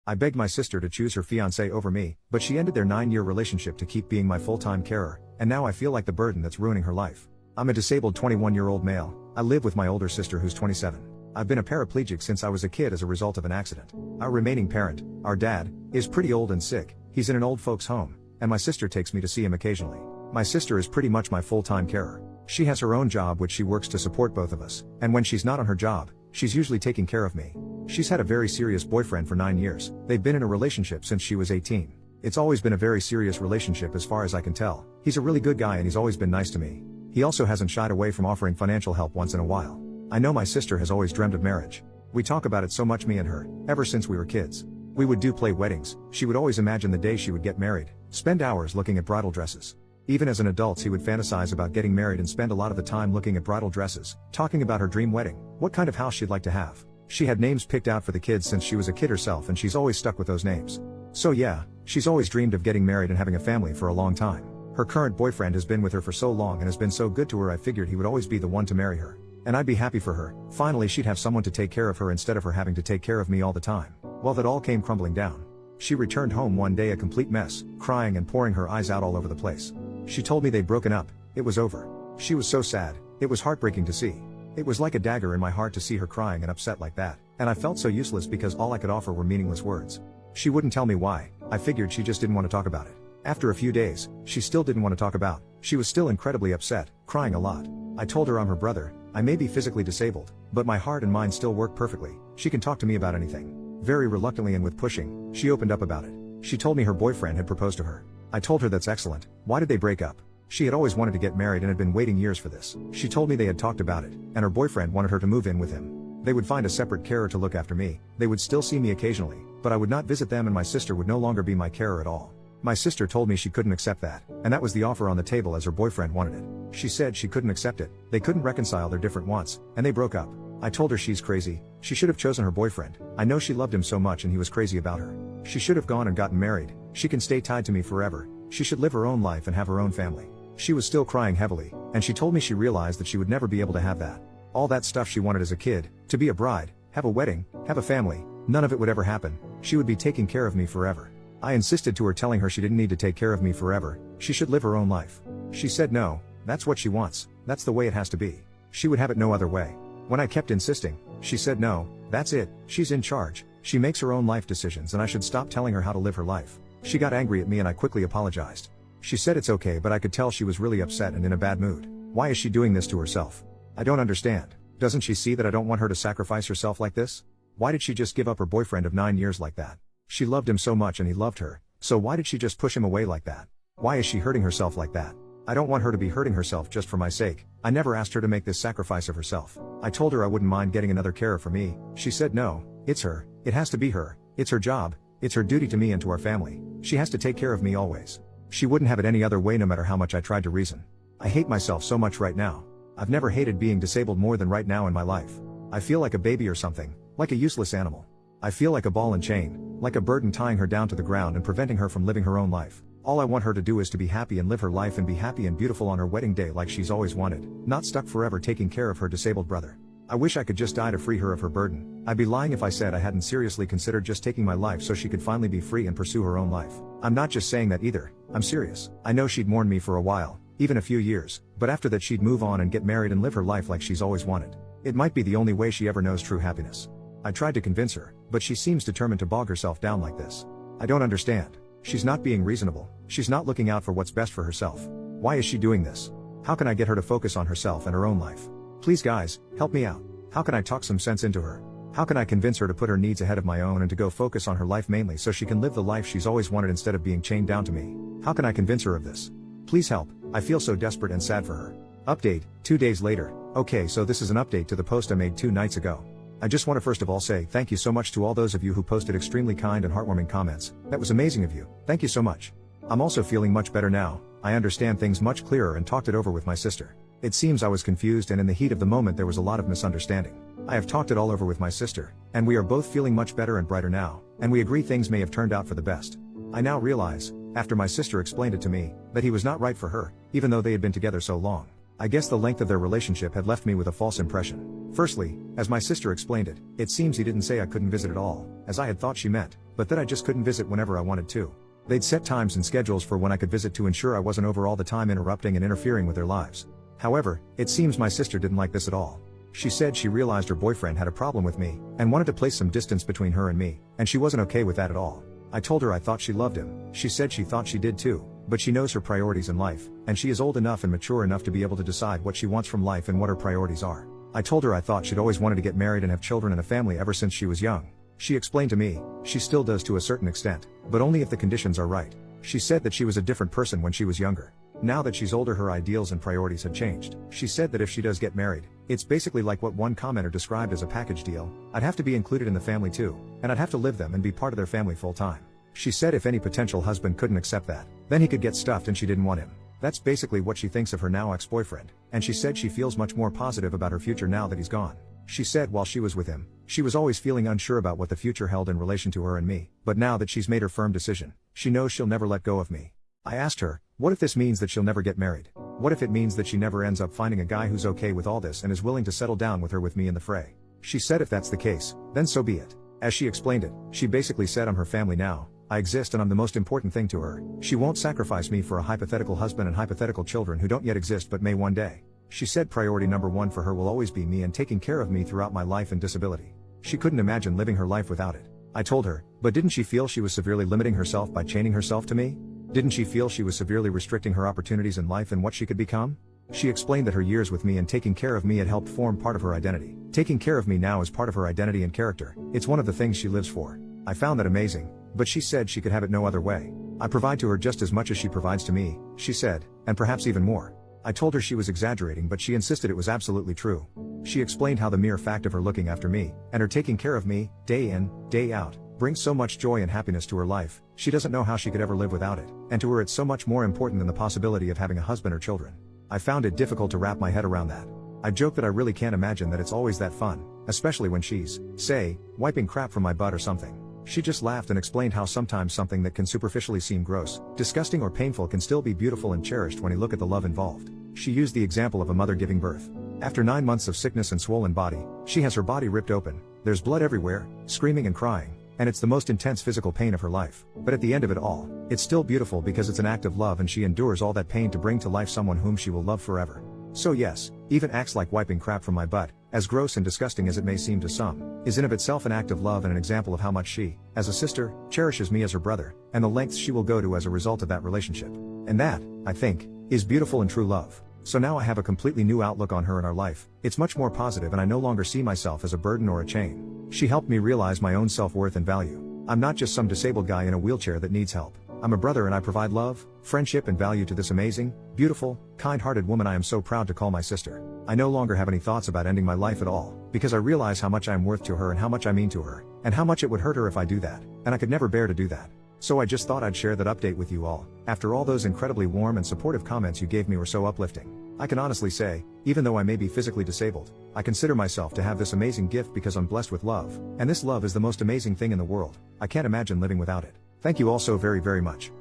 I begged my sister to choose her fiancé over me, but she ended their 9-year relationship to keep being my full-time carer, and now I feel like the burden that's ruining her life. I'm a disabled 21-year-old male. I live with my older sister who's 27. I've been a paraplegic since I was a kid as a result of an accident. Our remaining parent, our dad, is pretty old and sick. He's in an old folks' home, and my sister takes me to see him occasionally. My sister is pretty much my full-time carer. She has her own job which she works to support both of us, and when she's not on her job, she's usually taking care of me. She's had a very serious boyfriend for 9 years. They've been in a relationship since she was 18. It's always been a very serious relationship as far as I can tell. He's a really good guy and he's always been nice to me. He also hasn't shied away from offering financial help once in a while. I know my sister has always dreamed of marriage. We talk about it so much, me and her, ever since we were kids. We would play weddings. She would always imagine the day she would get married, spend hours looking at bridal dresses. Even as an adult, he would fantasize about getting married and spend a lot of the time looking at bridal dresses, talking about her dream wedding, what kind of house she'd like to have. She had names picked out for the kids since she was a kid herself, and she's always stuck with those names. So yeah, she's always dreamed of getting married and having a family for a long time. Her current boyfriend has been with her for so long and has been so good to her, I figured he would always be the one to marry her. And I'd be happy for her. Finally she'd have someone to take care of her instead of her having to take care of me all the time. Well, that all came crumbling down. She returned home one day a complete mess, crying and pouring her eyes out all over the place. She told me they'd broken up. It was over. She was so sad. It was heartbreaking to see. It was like a dagger in my heart to see her crying and upset like that, and I felt so useless because all I could offer were meaningless words. She wouldn't tell me why. I figured she just didn't want to talk about it. After a few days, she still didn't want to talk about. She was still incredibly upset, crying a lot. I told her I'm her brother. I may be physically disabled, but my heart and mind still work perfectly. She can talk to me about anything. Very reluctantly and with pushing, she opened up about it. She told me her boyfriend had proposed to her. I told her that's excellent. Why did they break up? She had always wanted to get married and had been waiting years for this. She told me they had talked about it, and her boyfriend wanted her to move in with him. They would find a separate carer to look after me. They would still see me occasionally, but I would not visit them and my sister would no longer be my carer at all. My sister told me she couldn't accept that, and that was the offer on the table as her boyfriend wanted it. She said she couldn't accept it. They couldn't reconcile their different wants, and they broke up. I told her she's crazy. She should have chosen her boyfriend. I know she loved him so much and he was crazy about her. She should have gone and gotten married. She can stay tied to me forever. She should live her own life and have her own family. She was still crying heavily, and she told me she realized that she would never be able to have that. All that stuff she wanted as a kid, to be a bride, have a wedding, have a family, none of it would ever happen. She would be taking care of me forever. I insisted to her, telling her she didn't need to take care of me forever. She should live her own life. She said no, that's what she wants. That's the way it has to be. She would have it no other way. When I kept insisting, she said no, that's it, she's in charge. She makes her own life decisions and I should stop telling her how to live her life. She got angry at me and I quickly apologized. She said it's okay, but I could tell she was really upset and in a bad mood. Why is she doing this to herself? I don't understand. Doesn't she see that I don't want her to sacrifice herself like this? Why did she just give up her boyfriend of 9 years like that? She loved him so much and he loved her, so why did she just push him away like that? Why is she hurting herself like that? I don't want her to be hurting herself just for my sake. I never asked her to make this sacrifice of herself. I told her I wouldn't mind getting another carer for me. She said no, it's her. It has to be her. It's her job. It's her duty to me and to our family. She has to take care of me always. She wouldn't have it any other way no matter how much I tried to reason. I hate myself so much right now. I've never hated being disabled more than right now in my life. I feel like a baby or something, like a useless animal. I feel like a ball and chain, like a burden tying her down to the ground and preventing her from living her own life. All I want her to do is to be happy and live her life and be happy and beautiful on her wedding day like she's always wanted, not stuck forever taking care of her disabled brother. I wish I could just die to free her of her burden. I'd be lying if I said I hadn't seriously considered just taking my life so she could finally be free and pursue her own life. I'm not just saying that either. I'm serious. I know she'd mourn me for a while, even a few years, but after that she'd move on and get married and live her life like she's always wanted. It might be the only way she ever knows true happiness. I tried to convince her, but she seems determined to bog herself down like this. I don't understand. She's not being reasonable. She's not looking out for what's best for herself. Why is she doing this? How can I get her to focus on herself and her own life? Please guys, help me out. How can I talk some sense into her? How can I convince her to put her needs ahead of my own and to go focus on her life mainly so she can live the life she's always wanted instead of being chained down to me? How can I convince her of this? Please help. I feel so desperate and sad for her. Update, 2 days later. Okay, so this is an update to the post I made 2 nights ago. I just want to first of all say thank you so much to all those of you who posted extremely kind and heartwarming comments. That was amazing of you. Thank you so much. I'm also feeling much better now. I understand things much clearer and talked it over with my sister. It seems I was confused and in the heat of the moment there was a lot of misunderstanding. I have talked it all over with my sister, and we are both feeling much better and brighter now, and we agree things may have turned out for the best. I now realize, after my sister explained it to me, that he was not right for her, even though they had been together so long. I guess the length of their relationship had left me with a false impression. Firstly, as my sister explained it, it seems he didn't say I couldn't visit at all, as I had thought she meant. but that I just couldn't visit whenever I wanted to. They'd set times and schedules for when I could visit to ensure I wasn't over all the time interrupting and interfering with their lives. However, it seems my sister didn't like this at all. She said she realized her boyfriend had a problem with me, and wanted to place some distance between her and me, and she wasn't okay with that at all. I told her I thought she loved him. She said she thought she did too, but she knows her priorities in life, and she is old enough and mature enough to be able to decide what she wants from life and what her priorities are. I told her I thought she'd always wanted to get married and have children and a family ever since she was young. She explained to me, she still does to a certain extent, but only if the conditions are right. She said that she was a different person when she was younger. Now that she's older, her ideals and priorities have changed. She said that if she does get married, it's basically like what one commenter described as a package deal. I'd have to be included in the family too, and I'd have to live them and be part of their family full time. She said if any potential husband couldn't accept that, then he could get stuffed, and she didn't want him. That's basically what she thinks of her now ex-boyfriend, and she said she feels much more positive about her future now that he's gone. She said while she was with him, she was always feeling unsure about what the future held in relation to her and me, but now that she's made her firm decision, she knows she'll never let go of me. I asked her, what if this means that she'll never get married? What if it means that she never ends up finding a guy who's okay with all this and is willing to settle down with her with me in the fray? She said if that's the case, then so be it. As she explained it, she basically said I'm her family now, I exist and I'm the most important thing to her. She won't sacrifice me for a hypothetical husband and hypothetical children who don't yet exist but may one day. She said priority number one for her will always be me and taking care of me throughout my life and disability. She couldn't imagine living her life without it. I told her, but didn't she feel she was severely limiting herself by chaining herself to me? Didn't she feel she was severely restricting her opportunities in life and what she could become? She explained that her years with me and taking care of me had helped form part of her identity. Taking care of me now is part of her identity and character. It's one of the things she lives for. I found that amazing, but she said she could have it no other way. I provide to her just as much as she provides to me, she said, and perhaps even more. I told her she was exaggerating, but she insisted it was absolutely true. She explained how the mere fact of her looking after me, and her taking care of me, day in, day out, brings so much joy and happiness to her life, she doesn't know how she could ever live without it, and to her it's so much more important than the possibility of having a husband or children. I found it difficult to wrap my head around that. I joke that I really can't imagine that it's always that fun, especially when she's, say, wiping crap from my butt or something. She just laughed and explained how sometimes something that can superficially seem gross, disgusting or painful can still be beautiful and cherished when you look at the love involved. She used the example of a mother giving birth. After 9 months of sickness and swollen body, she has her body ripped open, there's blood everywhere, screaming and crying, and it's the most intense physical pain of her life. But at the end of it all, it's still beautiful because it's an act of love and she endures all that pain to bring to life someone whom she will love forever. So yes, even acts like wiping crap from my butt, as gross and disgusting as it may seem to some, is in of itself an act of love and an example of how much she, as a sister, cherishes me as her brother, and the lengths she will go to as a result of that relationship. And that, I think, is beautiful and true love. So now I have a completely new outlook on her and our life. It's much more positive and I no longer see myself as a burden or a chain. She helped me realize my own self-worth and value. I'm not just some disabled guy in a wheelchair that needs help. I'm a brother and I provide love, friendship and value to this amazing, beautiful, kind-hearted woman I am so proud to call my sister. I no longer have any thoughts about ending my life at all, because I realize how much I am worth to her and how much I mean to her, and how much it would hurt her if I do that, and I could never bear to do that. So I just thought I'd share that update with you all. After all those incredibly warm and supportive comments you gave me were so uplifting. I can honestly say, even though I may be physically disabled, I consider myself to have this amazing gift because I'm blessed with love, and this love is the most amazing thing in the world. I can't imagine living without it. Thank you all so very, very much.